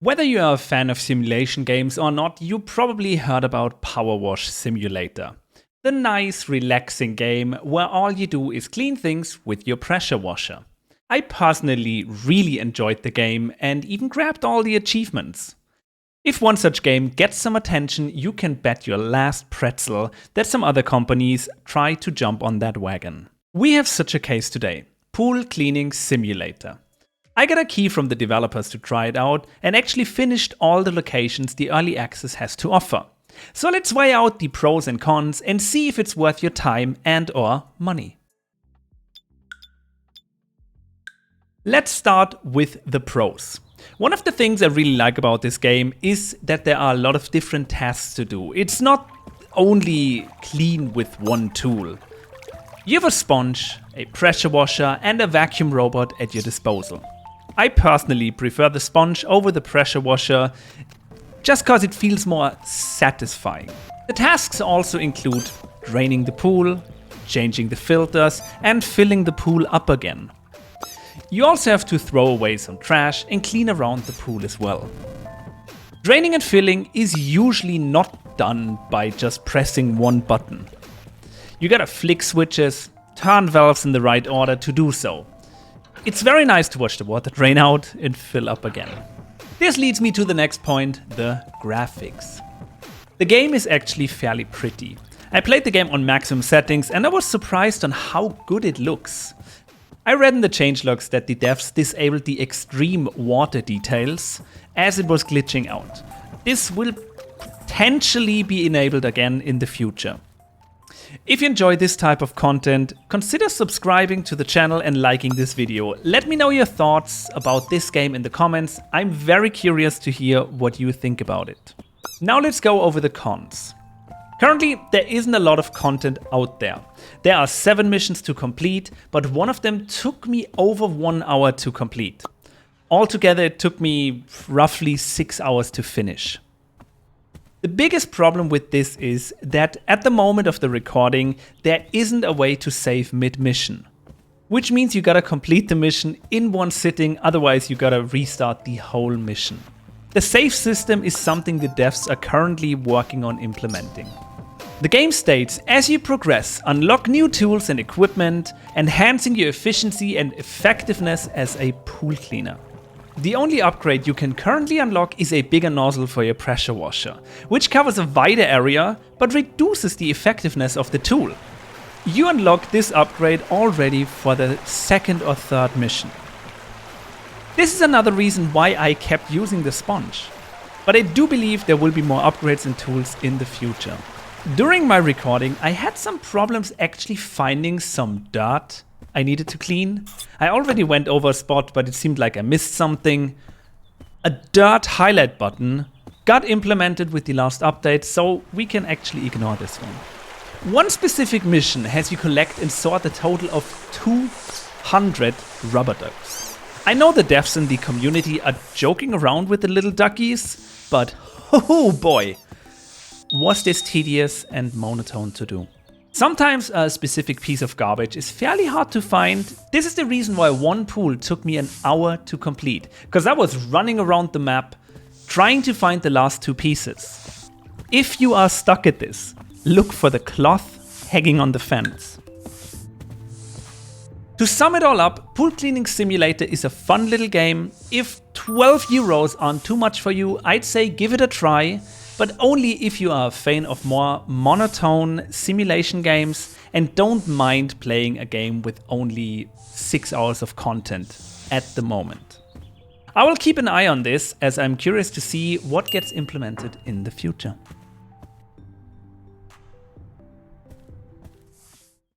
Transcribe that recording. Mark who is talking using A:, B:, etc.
A: Whether you are a fan of simulation games or not, you probably heard about PowerWash Simulator. The nice, relaxing game where all you do is clean things with your pressure washer. I personally really enjoyed the game and even grabbed all the achievements. If one such game gets some attention, you can bet your last pretzel that some other companies try to jump on that wagon. We have such a case today: Pool Cleaning Simulator. I got a key from the developers to try it out and actually finished all the locations the early access has to offer. So let's weigh out the pros and cons and see if it's worth your time and/or money. Let's start with the pros. One of the things I really like about this game is that there are a lot of different tasks to do. It's not only clean with one tool. You have a sponge, a pressure washer, and a vacuum robot at your disposal. I personally prefer the sponge over the pressure washer just cause it feels more satisfying. The tasks also include draining the pool, changing the filters, and filling the pool up again. You also have to throw away some trash and clean around the pool as well. Draining and filling is usually not done by just pressing one button. You gotta flick switches, turn valves in the right order to do so. It's very nice to watch the water drain out and fill up again. This leads me to the next point, the graphics. The game is actually fairly pretty. I played the game on maximum settings and I was surprised on how good it looks. I read in the changelogs that the devs disabled the extreme water details as it was glitching out. This will potentially be enabled again in the future. If you enjoy this type of content, consider subscribing to the channel and liking this video. Let me know your thoughts about this game in the comments. I'm very curious to hear what you think about it. Now let's go over the cons. Currently, there isn't a lot of content out there. There are 7 missions to complete, but one of them took me over 1 hour to complete. Altogether, it took me roughly 6 hours to finish. The biggest problem with this is that at the moment of the recording, there isn't a way to save mid-mission. Which means you gotta complete the mission in one sitting, otherwise you gotta restart the whole mission. The save system is something the devs are currently working on implementing. The game states, as you progress, unlock new tools and equipment, enhancing your efficiency and effectiveness as a pool cleaner. The only upgrade you can currently unlock is a bigger nozzle for your pressure washer, which covers a wider area but reduces the effectiveness of the tool. You unlock this upgrade already for the 2nd or 3rd mission. This is another reason why I kept using the sponge, but I do believe there will be more upgrades and tools in the future. During my recording, I had some problems actually finding some dirt I needed to clean. I already went over a spot, but it seemed like I missed something. A dirt highlight button got implemented with the last update, so we can actually ignore this one. One specific mission has you collect and sort a total of 200 rubber ducks. I know the devs in the community are joking around with the little duckies, but oh boy, was this tedious and monotone to do. Sometimes a specific piece of garbage is fairly hard to find. This is the reason why one pool took me an hour to complete, because I was running around the map trying to find the last 2 pieces. If you are stuck at this, look for the cloth hanging on the fence. To sum it all up, Pool Cleaning Simulator is a fun little game. If 12 euros aren't too much for you, I'd say give it a try. But only if you are a fan of more monotone simulation games and don't mind playing a game with only 6 hours of content at the moment. I will keep an eye on this as I'm curious to see what gets implemented in the future.